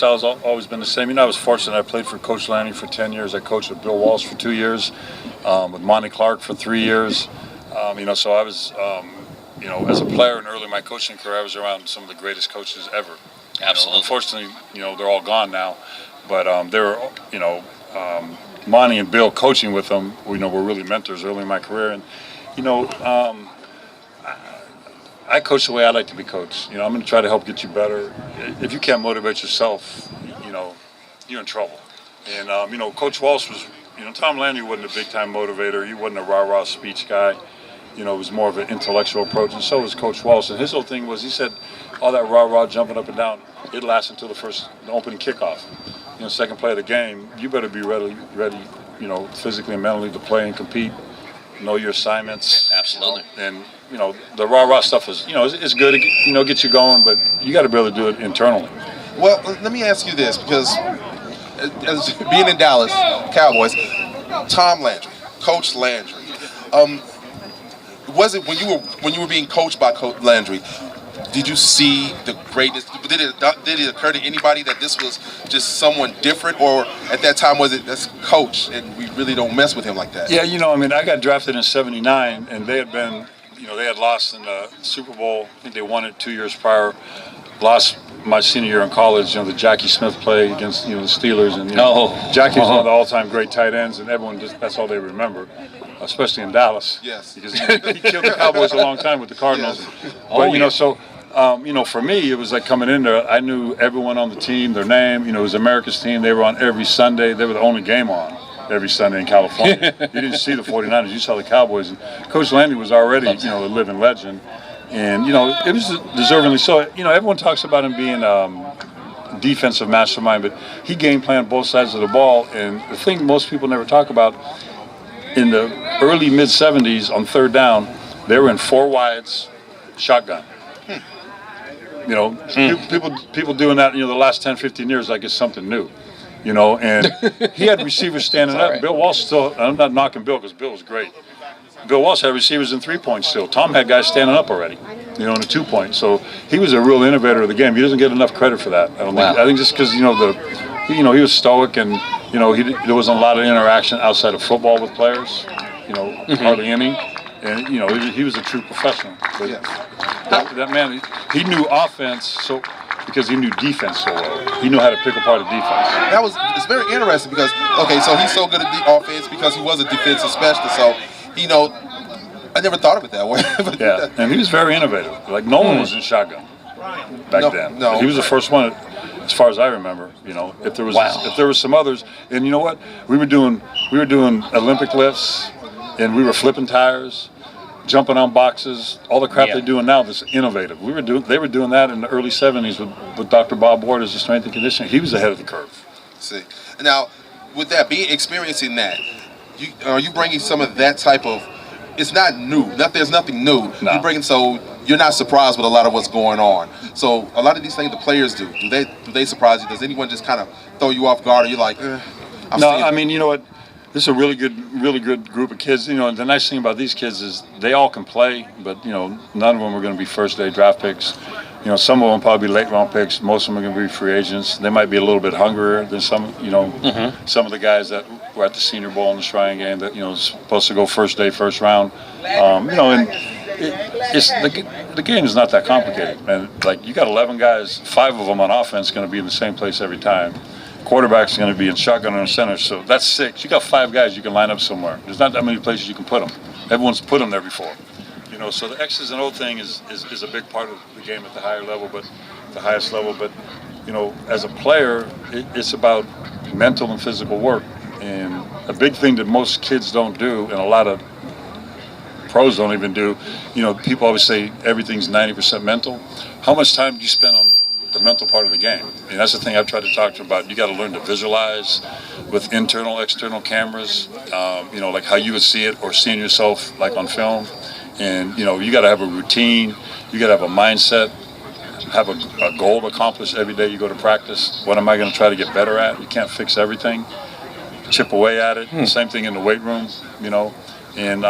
style's always been the same. You know, I was fortunate. I played for Coach Lanning for 10 years. I coached with Bill Walsh for 2 years, with Monty Clark for 3 years. You know, so I was, you know, as a player and early in my coaching career, I was around some of the greatest coaches ever. Absolutely. You know, unfortunately, you know, they're all gone now. But they were, you know, Monty and Bill coaching with them, you know, were really mentors early in my career. And, you know, I coach the way I like to be coached. You know, I'm going to try to help get you better. If you can't motivate yourself, you know, you're in trouble. And, you know, Coach Walsh was, you know, Tom Landry wasn't a big-time motivator. He wasn't a rah-rah speech guy. You know, it was more of an intellectual approach, and so was Coach Walsh. And his whole thing was, he said, all that rah-rah jumping up and down, it lasts until the opening kickoff. You know, second play of the game, you better be ready, you know, physically and mentally to play and compete. Know your assignments. Absolutely. You know, and, you know, the rah-rah stuff is, you know, it's good to, you know, get you going, but you got to be able to do it internally. Well, let me ask you this, because as being in Dallas Cowboys, Tom Landry, Coach Landry, was it when you were being coached by Coach Landry, did you see the greatness? Did it occur to anybody that this was just someone different, or at that time was it that's coach and we really don't mess with him like that? Yeah, you know, I mean, I got drafted in '79, and they had been, you know, they had lost in the Super Bowl. I think they won it 2 years prior. Lost my senior year in college. You know, the Jackie Smith play against, you know, the Steelers, and, you know, Jackie was one of the all-time great tight ends, and everyone that's all they remember. Especially in Dallas. Yes. Because he killed the Cowboys a long time with the Cardinals. Yes. But, you know, so, you know, for me, it was like coming in there, I knew everyone on the team, their name. You know, it was America's team. They were on every Sunday. They were the only game on every Sunday in California. You didn't see the 49ers. You saw the Cowboys. And Coach Landry was already, you know, a living legend. And, you know, it was deservingly so. You know, everyone talks about him being defensive mastermind, but he game planned both sides of the ball. And the thing most people never talk about, in the early mid-'70s on third down, they were in four wides, shotgun. You know, people doing that, you know, the last 10, 15 years like it's something new. You know, and he had receivers standing up. Right. Bill Walsh still, I'm not knocking Bill because Bill was great. Bill Walsh had receivers in 3-point still. Tom had guys standing up already, you know, in a 2-point. So he was a real innovator of the game. He doesn't get enough credit for that. I think just because, you know, he was stoic, and, you know, there wasn't a lot of interaction outside of football with players, you know, hardly any. And, you know, he was a true professional. But that man, he knew offense because he knew defense so well. He knew how to pick apart a defense. It's very interesting because, okay, so he's so good at the offense because he was a defensive specialist. So, you know, I never thought of it that way. Yeah, and he was very innovative. Like, no one was in shotgun back then. No. He was the first one, as far as I remember. You know, if there was some others, and you know what, we were doing Olympic lifts, and we were flipping tires, jumping on boxes, all the crap they're doing now that's innovative. They were doing that in the early '70s with Dr. Bob Ward as the strength and conditioning. He was ahead of the curve. See, now with that, experiencing that, are you bringing some of that type of? It's not new. There's nothing new. No. So you're not surprised with a lot of what's going on. So a lot of these things the players do. Do they surprise you? Does anyone just kind of throw you off guard? Or you're like, No, I mean, you know what? This is a really good group of kids. You know, and the nice thing about these kids is they all can play, but, you know, none of them are going to be first-day draft picks. You know, some of them probably be late-round picks. Most of them are going to be free agents. They might be a little bit hungrier than some, you know, some of the guys that were at the Senior Bowl and the Shrine Game that, you know, supposed to go first day, first round. You know, and the game is not that complicated. And, like, you got 11 guys, 5 of them on offense going to be in the same place every time. Quarterback's going to be in shotgun and center, so that's 6. You got 5 guys you can line up somewhere. There's not that many places you can put them. Everyone's put them there before. You know, so the X's and O thing is a big part of the game at the higher level, but the highest level. But, you know, as a player, it's about mental and physical work. And a big thing that most kids don't do, and a lot of pros don't even do, you know, people always say everything's 90% mental. How much time do you spend on the mental part of the game? And that's the thing I've tried to talk to about. You got to learn to visualize with internal, external cameras, you know, like how you would see it or seeing yourself like on film. And, you know, you got to have a routine. You got to have a mindset, have a goal to accomplish every day you go to practice. What am I going to try to get better at? You can't fix everything. Chip away at it. Same thing in the weight room, you know. And,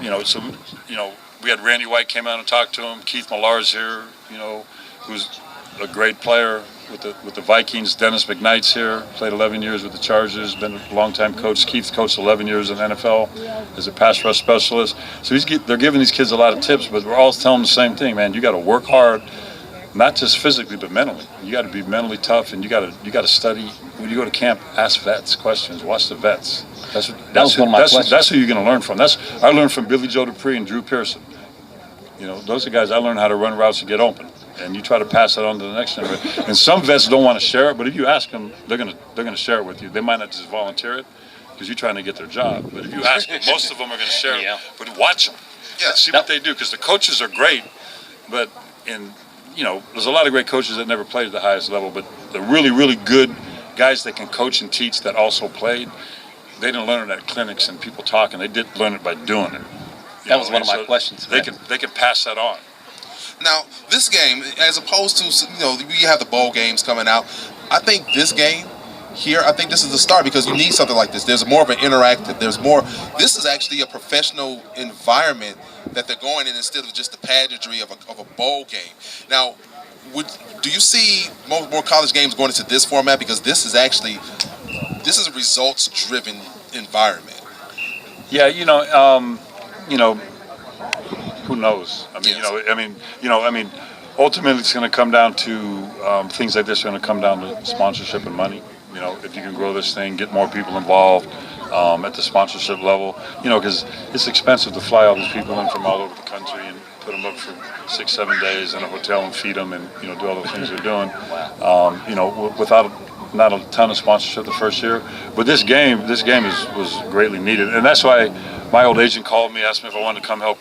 you know, so, you know, we had Randy White came out and talked to him. Keith Millar's here, you know, who's a great player, with the Vikings. Dennis McKnight's here, played 11 years with the Chargers, been a longtime coach. Keith coached 11 years in the NFL as a pass rush specialist. So they're giving these kids a lot of tips, but we're all telling them the same thing, man. You got to work hard, not just physically but mentally. You got to be mentally tough, and you got to study. When you go to camp, ask vets questions. Watch the vets. That's who you're going to learn from. I learned from Billy Joe Dupree and Drew Pearson. You know, those are guys I learned how to run routes to get open, and you try to pass that on to the next generation. And some vets don't want to share it, but if you ask them, they're gonna share it with you. They might not just volunteer it because you're trying to get their job. But if you ask them, most of them are going to share it. But watch them, see what they do, because the coaches are great, but there's a lot of great coaches that never played at the highest level, but the really, really good guys that can coach and teach that also played, they didn't learn it at clinics and people talking. They did learn it by doing it. That was one of my questions. They can pass that on. Now, this game, as opposed to, we have the bowl games coming out, I think this game here, I think this is the start, because you need something like this. There's more of an interactive. This is actually a professional environment that they're going in instead of just the pageantry of a bowl game. Now, do you see more college games going into this format? Because this is a results-driven environment. Yeah, who knows? I mean, ultimately it's going to come down to things like this are going to come down to sponsorship and money. If you can grow this thing, get more people involved at the sponsorship level, because it's expensive to fly all these people in from all over the country and put them up for 6-7 days in a hotel and feed them and, do all the things they're doing, without not a ton of sponsorship the first year. But this game was greatly needed. And that's why my old agent called me, asked me if I wanted to come help